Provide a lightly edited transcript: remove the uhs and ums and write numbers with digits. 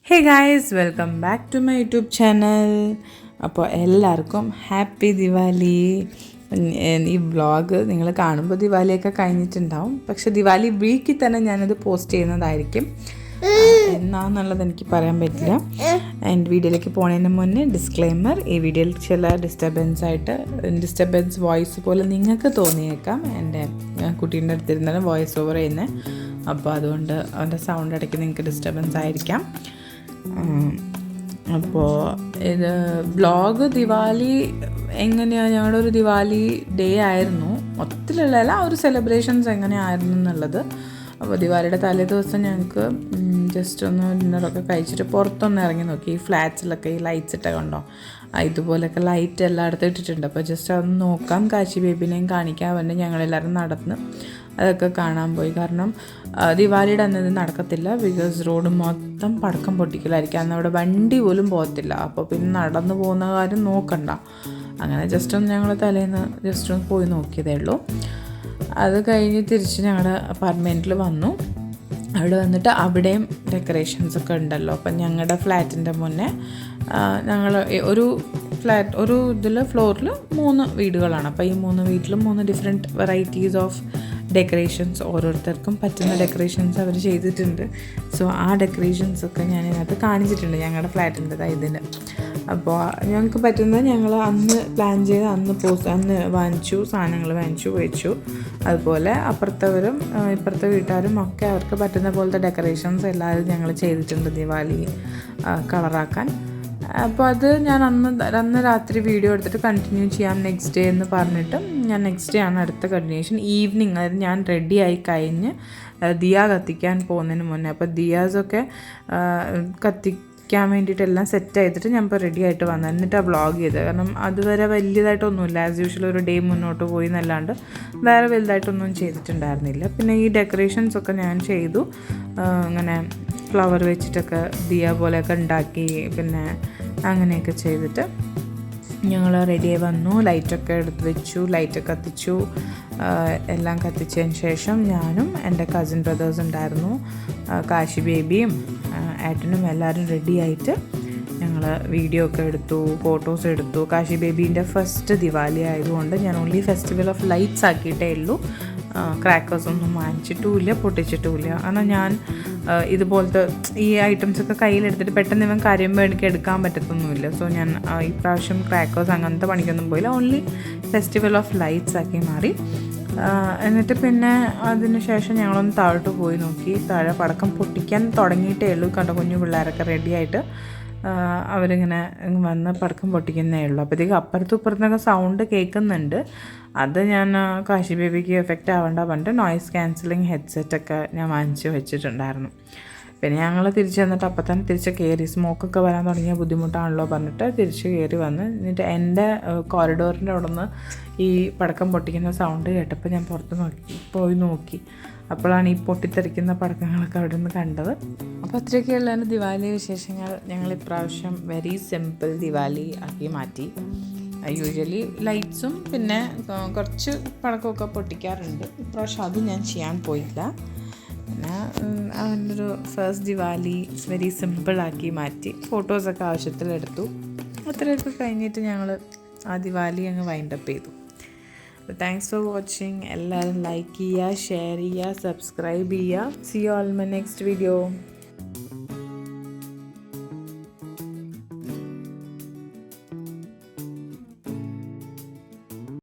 Hey guys, welcome back to my YouTube channel. അപ്പോൾ എല്ലാവർക്കും happy Diwali. ഈ വ്ളോഗ് നിങ്ങൾ കാണുമ്പോൾ ദിവാലിയൊക്കെ കഴിഞ്ഞിട്ടുണ്ടാവും, പക്ഷെ ദിവാലി വീക്കിൽ തന്നെ ഞാനത് പോസ്റ്റ് ചെയ്യുന്നതായിരിക്കും. എന്നാന്നുള്ളത് എനിക്ക് പറയാൻ പറ്റില്ല. എൻ്റെ വീഡിയോയിലേക്ക് പോകുന്നതിന് മുന്നേ ഡിസ്ക്ലെയിമർ: ഈ വീഡിയോയിൽ ചില ഡിസ്റ്റർബൻസ് വോയിസ് പോലെ നിങ്ങൾക്ക് തോന്നിയേക്കാം. എൻ്റെ കുട്ടീൻ്റെ അടുത്തിരുന്നാലും വോയിസ് ഓവർ ചെയ്യുന്നത്, അപ്പോൾ അതുകൊണ്ട് അവൻ്റെ സൗണ്ട് ഇടയ്ക്ക് നിങ്ങൾക്ക് ഡിസ്റ്റർബൻസ് ആയിരിക്കാം. അപ്പോൾ ഇത് വ്ളോഗ് ദിവാലി എങ്ങനെയാണ്, ഞങ്ങളുടെ ഒരു ദിവാലി ഡേ ആയിരുന്നു. മൊത്തത്തിലുള്ള ഒരു സെലിബ്രേഷൻസ് എങ്ങനെയായിരുന്നു എന്നുള്ളത്. അപ്പോൾ ദിവാലിയുടെ തലേ ദിവസം ഞങ്ങൾക്ക് ജസ്റ്റ് ഒന്ന് ഡിന്നറൊക്കെ കഴിച്ചിട്ട് പുറത്തൊന്ന് ഇറങ്ങി നോക്കി. ഈ ഫ്ലാറ്റ്സിലൊക്കെ ഈ ലൈറ്റ്സ് ഇട്ട കണ്ടോ, ഇതുപോലെയൊക്കെ ലൈറ്റ് എല്ലായിടത്തും ഇട്ടിട്ടുണ്ട്. അപ്പോൾ ജസ്റ്റ് അതൊന്ന് നോക്കാം, കാശി ബേബിനെയും കാണിക്കാൻ വേണ്ടി ഞങ്ങളെല്ലാവരും നടന്ന് അതൊക്കെ കാണാൻ പോയി. കാരണം ദിവാലിയുടെ അന്നത് നടക്കത്തില്ല, ബിക്കോസ് റോഡ് മൊത്തം പടക്കം പൊട്ടിക്കലായിരിക്കും. അന്ന് അവിടെ വണ്ടി പോലും പോകത്തില്ല. അപ്പോൾ പിന്നെ നടന്നു പോകുന്ന കാര്യം നോക്കണ്ട. അങ്ങനെ ജസ്റ്റ് ഒന്ന് ഞങ്ങൾ തലേന്ന് ജസ്റ്റ് ഒന്ന് പോയി നോക്കിയതേ ഉള്ളൂ. അത് കഴിഞ്ഞ് തിരിച്ച് ഞങ്ങളുടെ അപ്പാർട്ട്മെൻറ്റിൽ വന്നു. അവിടെ വന്നിട്ട് അവിടെയും ഡെക്കറേഷൻസൊക്കെ ഉണ്ടല്ലോ. അപ്പം ഞങ്ങളുടെ ഫ്ലാറ്റിൻ്റെ മുന്നേ ഞങ്ങൾ ഒരു ഫ്ലോറിൽ 3 വീടുകളാണ്. അപ്പോൾ ഈ 3 വീട്ടിലും 3 ഡിഫറെൻറ്റ് വെറൈറ്റീസ് ഓഫ് ഡെക്കറേഷൻസ്, ഓരോരുത്തർക്കും പറ്റുന്ന ഡെക്കറേഷൻസ് അവർ ചെയ്തിട്ടുണ്ട്. സോ ആ ഡെക്കറേഷൻസൊക്കെ ഞാനിതിനകത്ത് കാണിച്ചിട്ടുണ്ട് ഞങ്ങളുടെ ഫ്ലാറ്റിൻ്റെ ഇതിൽ. അപ്പോൾ ഞങ്ങൾക്ക് പറ്റുന്നത് ഞങ്ങൾ അന്ന് പ്ലാൻ ചെയ്ത് അന്ന് വാങ്ങിച്ചു, സാധനങ്ങൾ വാങ്ങിച്ചു വെച്ചു. അതുപോലെ അപ്പുറത്തവരും ഇപ്പുറത്തെ വീട്ടുകാരും ഒക്കെ അവർക്ക് പറ്റുന്ന പോലത്തെ ഡെക്കറേഷൻസ് എല്ലാവരും ഞങ്ങൾ ചെയ്തിട്ടുണ്ട് ദിവാലി കളറാക്കാൻ. അപ്പോൾ അത് ഞാൻ അന്ന് രാത്രി വീഡിയോ എടുത്തിട്ട് കണ്ടിന്യൂ ചെയ്യാം നെക്സ്റ്റ് ഡേ എന്ന് പറഞ്ഞിട്ട് ഞാൻ നെക്സ്റ്റ് ഡേ ആണ് അടുത്ത കണ്ടിന്യൂഷൻ. ഈവനിങ്, അതായത് ഞാൻ റെഡിയായി കഴിഞ്ഞ് ദിയ കത്തിക്കാൻ പോകുന്നതിന് മുന്നേ, അപ്പോൾ ദിയാസൊക്കെ കത്തിക്കാൻ വേണ്ടിയിട്ടെല്ലാം സെറ്റ് ചെയ്തിട്ട് ഞാൻ ഇപ്പോൾ റെഡി ആയിട്ട് വന്നു. എന്നിട്ടാണ് വ്ളോഗ് ചെയ്തത്. കാരണം അതുവരെ വലിയതായിട്ടൊന്നുമില്ല, ആസ് യൂഷ്വൽ ഒരു ഡേ മുന്നോട്ട് പോയി എന്നല്ലാണ്ട് വേറെ വലുതായിട്ടൊന്നും ചെയ്തിട്ടുണ്ടായിരുന്നില്ല. പിന്നെ ഈ ഡെക്കറേഷൻസൊക്കെ ഞാൻ ചെയ്തു. അങ്ങനെ ഫ്ലവർ വെച്ചിട്ടൊക്കെ ദിയ പോലെയൊക്കെ ഉണ്ടാക്കി, പിന്നെ അങ്ങനെയൊക്കെ ചെയ്തിട്ട് ഞങ്ങൾ റെഡിയായി വന്നു. ലൈറ്റൊക്കെ എടുത്ത് വെച്ചു, ലൈറ്റൊക്കെ കത്തിച്ചു. എല്ലാം കത്തിച്ചതിന് ശേഷം ഞാനും എൻ്റെ കസിൻ ബ്രദേഴ്സ് ഉണ്ടായിരുന്നു, കാശി ബേബിയും ഏട്ടനും എല്ലാവരും റെഡിയായിട്ട് ഞങ്ങൾ വീഡിയോ ഒക്കെ എടുത്തു, ഫോട്ടോസ് എടുത്തു. കാശി ബേബീൻ്റെ ഫസ്റ്റ് ദിവാലി ആയതുകൊണ്ട് ഞാൻ ഓൺലി ഫെസ്റ്റിവൽ ഓഫ് ലൈറ്റ്സ് ആക്കിയിട്ടേ ഉള്ളൂ. ക്രാക്കേഴ്സൊന്നും വാങ്ങിച്ചിട്ടുമില്ല, പൊട്ടിച്ചിട്ടുമില്ല. കാരണം ഞാൻ ഇതുപോലത്തെ ഈ ഐറ്റംസൊക്കെ കയ്യിലെടുത്തിട്ട് പെട്ടെന്ന് ഇവൻ കരയുമ്പോൾ എനിക്ക് എടുക്കാൻ പറ്റത്തൊന്നുമില്ല. സോ ഞാൻ ഇപ്രാവശ്യം ക്രാക്കേഴ്സ് അങ്ങനത്തെ പണിക്കൊന്നും പോയില്ല, ഓൺലി ഫെസ്റ്റിവൽ ഓഫ് ലൈറ്റ്സ് ആക്കി മാറി. എന്നിട്ട് പിന്നെ അതിന് ശേഷം ഞങ്ങളൊന്ന് താഴോട്ട് പോയി നോക്കി. താഴെ പടക്കം പൊട്ടിക്കാൻ തുടങ്ങിയിട്ടേ ഉള്ളൂ. കണ്ട കുഞ്ഞു പിള്ളേരൊക്കെ റെഡിയായിട്ട് അവരിങ്ങനെ വന്ന് പടക്കം പൊട്ടിക്കുന്നേ ഉള്ളൂ. അപ്പോഴത്തേക്ക് അപ്പുറത്തും ഇപ്പുറത്തൊക്കെ സൗണ്ട് കേൾക്കുന്നുണ്ട്. അത് ഞാൻ കാശി ബേബിക്ക് എഫക്റ്റ് ആവേണ്ട പറഞ്ഞിട്ട് നോയ്സ് ക്യാൻസലിങ് ഹെഡ്സെറ്റൊക്കെ ഞാൻ വാങ്ങിച്ച് വെച്ചിട്ടുണ്ടായിരുന്നു. പിന്നെ ഞങ്ങൾ തിരിച്ച് വന്നിട്ട് അപ്പം തന്നെ തിരിച്ച് കയറി. സ്മോക്കൊക്കെ വരാൻ തുടങ്ങിയ ബുദ്ധിമുട്ടാണല്ലോ പറഞ്ഞിട്ട് തിരിച്ച് കയറി വന്ന്. എന്നിട്ട് എൻ്റെ കോറിഡോറിൻ്റെ അവിടെ നിന്ന് ഈ പടക്കം പൊട്ടിക്കുന്ന സൗണ്ട് കേട്ടപ്പോൾ ഞാൻ പുറത്ത് പോയി നോക്കി. അപ്പോഴാണ് ഈ പൊട്ടിത്തെറിക്കുന്ന പടക്കങ്ങളൊക്കെ അവിടെ നിന്ന് കണ്ടത്. അപ്പോൾ അത്രയൊക്കെയുള്ള ദിവാലി വിശേഷങ്ങൾ. ഞങ്ങൾ ഇപ്രാവശ്യം വെരി സിമ്പിൾ ദിവാലി ആക്കി മാറ്റി. യൂഷ്വലി ലൈറ്റ്സും പിന്നെ കുറച്ച് പടക്കമൊക്കെ പൊട്ടിക്കാറുണ്ട്. ഇപ്രാവശ്യം അത് ഞാൻ ചെയ്യാൻ പോയില്ല. പിന്നെ അവൻ്റെ ഒരു ഫസ്റ്റ് ദിവാലി വെരി സിമ്പിളാക്കി മാറ്റി. ഫോട്ടോസൊക്കെ ആവശ്യത്തിലെടുത്തു. അത്രയൊക്കെ കഴിഞ്ഞിട്ട് ഞങ്ങൾ ആ ദിവാലി അങ്ങ് വൈൻഡപ്പ് ചെയ്തു. അപ്പോൾ താങ്ക്സ് ഫോർ വാച്ചിങ്. എല്ലാവരും ലൈക്ക് ചെയ്യുക, ഷെയർ ചെയ്യുക, സബ്സ്ക്രൈബ് ചെയ്യുക. See you all my next video.